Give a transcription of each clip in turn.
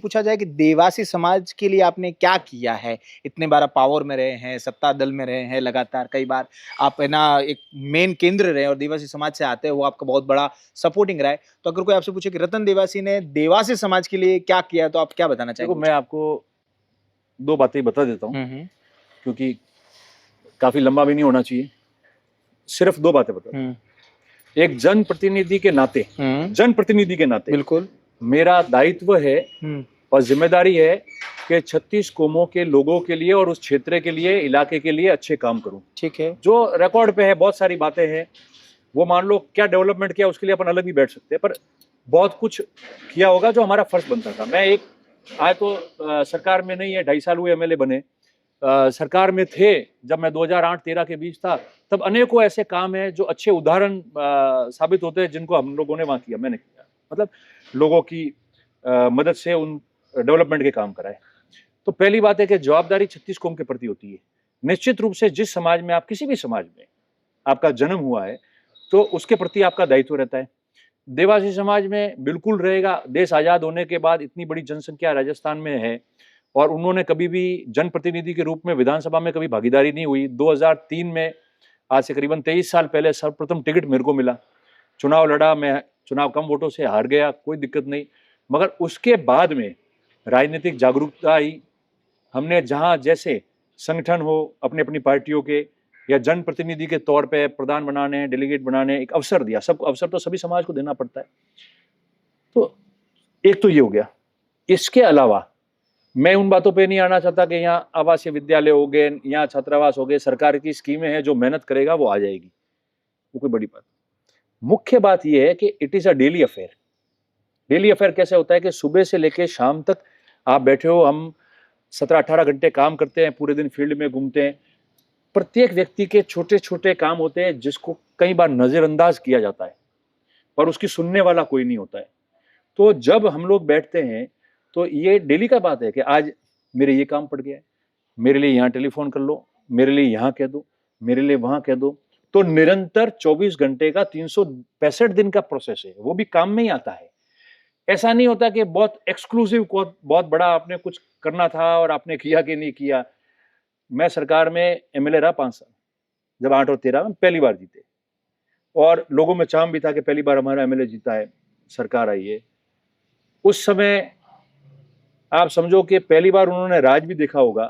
पूछा जाए कि देवासी समाज के लिए आपने क्या किया है? इतने बार आप पावर में रहे हैं, सत्ता दल में रहे हैं लगातार, कई बार आप है ना एक मेन केंद्र रहे और देवासी समाज से आते हो, आपका बहुत बड़ा सपोर्टिंग रहा है। तो अगर कोई आपसे पूछे कि रतन देवासी ने देवासी समाज के लिए क्या किया, तो आप क्या बताना देखो, चाहेंगे मैं कुछ? आपको 2 बातें बता देता हूँ, हुँ। क्योंकि काफ़ी लंबा भी नहीं होना चाहिए। सिर्फ़ 2 बातें बता हुँ, दूँ। एक हुँ, जनप्रतिनिधि के नाते बिल्कुल। मेरा दायित्व है हुँ, और ज़िम्मेदारी है कि 36 कौमों के लोगों के लिए और उस क्षेत्र के लिए, इलाके के लिए अच्छे काम करूँ। ठीक है। जो रिकॉर्ड पे है, बहुत सारी बातें हैं, वो मान लो क्या डेवलपमेंट किया उसके लिए अपन अलग भी बैठ सकते हैं, पर बहुत कुछ किया होगा जो हमारा फर्ज बनता था। मैं एक आए तो सरकार में नहीं है, 2.5 साल हुए एमएलए बने। सरकार में थे जब मैं 2008-13 के बीच था, तब अनेकों ऐसे काम हैं जो अच्छे उदाहरण साबित होते हैं, जिनको हम लोगों ने वहाँ किया, मैंने किया। मतलब लोगों की मदद से उन डेवलपमेंट के काम कराए। तो पहली बात है कि जवाबदारी 36 कौम के प्रति होती है। निश्चित रूप से जिस समाज में आप, किसी भी समाज में आपका जन्म हुआ है, तो उसके प्रति आपका दायित्व रहता है। देवासी समाज में बिल्कुल रहेगा। देश आज़ाद होने के बाद इतनी बड़ी जनसंख्या राजस्थान में है और उन्होंने कभी भी जनप्रतिनिधि के रूप में विधानसभा में कभी भागीदारी नहीं हुई। 2003 में, आज से करीबन 23 साल पहले, सर्वप्रथम टिकट मेरे को मिला। चुनाव लड़ा, मैं चुनाव कम वोटों से हार गया, कोई दिक्कत नहीं। मगर उसके बाद में राजनीतिक जागरूकता आई। हमने जहाँ जैसे संगठन हो, अपनी अपनी पार्टियों के या जनप्रतिनिधि के तौर पे प्रधान बनाने, डेलीगेट बनाने, एक अवसर दिया। सब अवसर तो सभी समाज को देना पड़ता है। तो एक तो ये हो गया। इसके अलावा मैं उन बातों पे नहीं आना चाहता कि यहाँ आवासीय विद्यालय हो गए, यहाँ छात्रावास हो गए, सरकार की स्कीमें हैं, जो मेहनत करेगा वो आ जाएगी, वो कोई बड़ी बात। मुख्य बात ये है कि it is a daily affair. Daily affair कैसे होता है कि सुबह से लेकर शाम तक आप बैठे हो, हम 17-18 घंटे काम करते हैं, पूरे दिन फील्ड में घूमते हैं। प्रत्येक व्यक्ति के छोटे छोटे काम होते हैं जिसको कई बार नजरअंदाज किया जाता है और उसकी सुनने वाला कोई नहीं होता है। तो जब हम लोग बैठते हैं तो ये डेली का बात है कि आज मेरे ये काम पड़ गया है, मेरे लिए यहाँ टेलीफोन कर लो, मेरे लिए यहाँ कह दो, मेरे लिए वहां कह दो। तो निरंतर 24 घंटे का 365 दिन का प्रोसेस है, वो भी काम में ही आता है। ऐसा नहीं होता कि बहुत एक्सक्लूसिव, बहुत बड़ा आपने कुछ करना था और आपने किया कि नहीं किया। मैं सरकार में एमएलए रहा 5 साल, जब 8 और 13 में पहली बार जीते, और लोगों में चाम भी था कि पहली बार हमारा एमएलए जीता है, सरकार आई है। उस समय आप समझो कि पहली बार उन्होंने राज भी देखा होगा।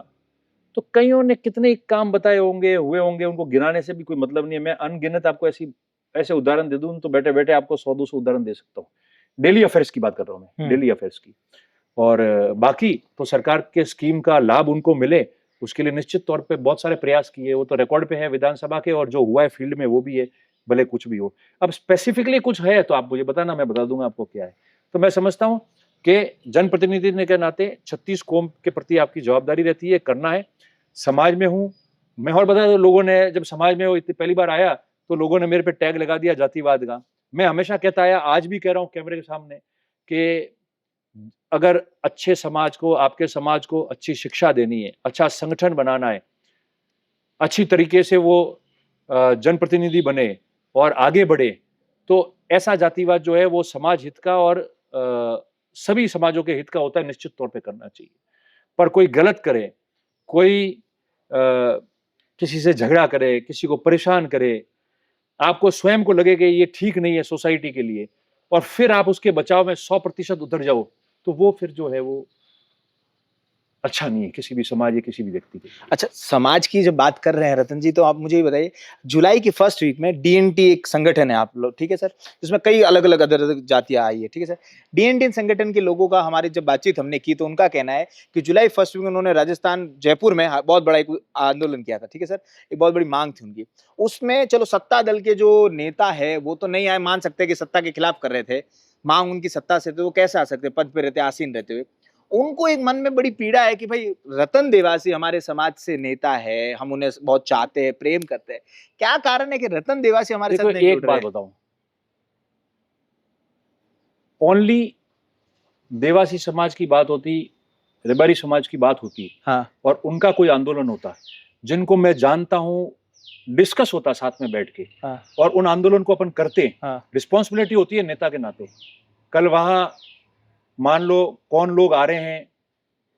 तो कईयों ने कितने काम बताए होंगे, हुए होंगे, उनको गिनाने से भी कोई मतलब नहीं है। मैं अनगिनत आपको ऐसे उदाहरण दे दूं तो बैठे बैठे आपको 100-200 उदाहरण दे सकता हूँ। डेली अफेयर्स की बात कर रहा हूँ मैं, हुँ, डेली अफेयर्स की। और बाकी तो सरकार के स्कीम का लाभ उनको मिले, उसके लिए निश्चित तौर पे बहुत सारे प्रयास किए। वो तो रिकॉर्ड पे है विधानसभा के, और जो हुआ है फील्ड में वो भी है, भले कुछ भी हो। अब स्पेसिफिकली कुछ है तो आप मुझे बताना, मैं बता दूंगा आपको क्या है। तो मैं समझता हूँ कि जनप्रतिनिधि के नाते 36 कौम के प्रति आपकी जवाबदारी रहती है, करना है। समाज में हूँ मैं, और बता दो, लोगों ने जब समाज में वो इतनी पहली बार आया तो लोगों ने मेरे पे टैग लगा दिया जातिवाद का। मैं हमेशा कहता आया, आज भी कह रहा हूँ कैमरे के सामने, कि अगर अच्छे समाज को, आपके समाज को अच्छी शिक्षा देनी है, अच्छा संगठन बनाना है, अच्छी तरीके से वो जनप्रतिनिधि बने और आगे बढ़े, तो ऐसा जातिवाद जो है वो समाज हित का और सभी समाजों के हित का होता है, निश्चित तौर पे करना चाहिए। पर कोई गलत करे, कोई किसी से झगड़ा करे, किसी को परेशान करे, आपको स्वयं को लगे कि ये ठीक नहीं है सोसाइटी के लिए, और फिर आप उसके बचाव में 100% उतर जाओ, तो वो फिर जो है वो अच्छा नहीं है किसी भी समाज या किसी भी व्यक्ति के लिए। अच्छा, समाज की जब बात कर रहे हैं रतन जी, तो आप मुझे ये बताइए, जुलाई की फर्स्ट वीक में डीएनटी एक संगठन है आप लोग, ठीक है सर? जिसमें कई अलग-अलग अदर जातियाँ आई है, ठीक है सर? डीएनटी संगठन के लोगों का हमारी जब बातचीत हमने की, तो उनका कहना है कि जुलाई फर्स्ट वीक में उन्होंने राजस्थान, जयपुर में बहुत बड़ा एक आंदोलन किया था, ठीक है सर? एक बहुत बड़ी माँग थी उनकी। उसमें चलो सत्ता दल के जो नेता है, वो तो नहीं आए, मान सकते हैं कि सत्ता के खिलाफ कर रहे थे। माँग उनकी सत्ता से, तो वो कैसे आ सकते, पद पे रहते, आसीन रहते हुए। उनको एक मन में बड़ी पीड़ा है कि भाई रतन देवासी हमारे समाज से नेता है, हम उन्हें बहुत चाहते हैं, प्रेम करते हैं। क्या कारण है कि रतन देवासी हमारे देखो, साथ नहीं जुड़ एक रहे बात हैं? बताऊं, ओनली देवासी समाज की बात होती, रेबारी समाज की बात होती, हाँ, और उनका कोई आंदोलन होता, जिनको मैं जानता हूं, डिस्कस होता साथ में बैठ के, हाँ, और उन आंदोलन को अपन करते, हाँ, रिस्पॉन्सिबिलिटी होती है नेता के नाते। कल वहां मान लो कौन लोग आ रहे हैं,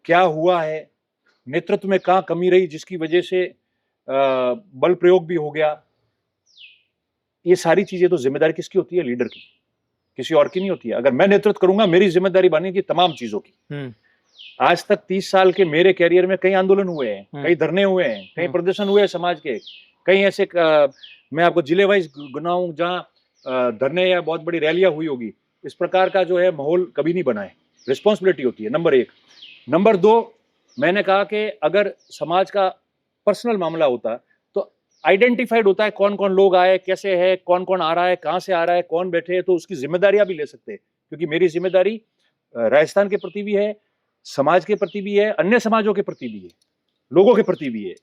क्या हुआ है, नेतृत्व में कहाँ कमी रही जिसकी वजह से बल प्रयोग भी हो गया, ये सारी चीजें तो जिम्मेदारी किसकी होती है? लीडर की, किसी और की नहीं होती है। अगर मैं नेतृत्व करूंगा, मेरी जिम्मेदारी बनेगी तमाम चीजों की। आज तक 30 साल के मेरे कैरियर में कई आंदोलन हुए हैं, कई धरने हुए हैं, कई प्रदर्शन हुए हैं समाज के, कई ऐसे मैं आपको जिले वाइज गिनाऊं जहां धरने या बहुत बड़ी रैलियां हुई होगी। इस प्रकार का जो है माहौल कभी नहीं बना है। रिस्पॉन्सिबिलिटी होती है, नंबर 1। नंबर 2, मैंने कहा कि अगर समाज का पर्सनल मामला होता तो आइडेंटिफाइड होता है कौन कौन लोग आए, कैसे है, कौन कौन आ रहा है, कहाँ से आ रहा है, कौन बैठे है, तो उसकी जिम्मेदारियां भी ले सकते हैं। क्योंकि मेरी जिम्मेदारी राजस्थान के प्रति भी है, समाज के प्रति भी है, अन्य समाजों के प्रति भी है, लोगों के प्रति भी है।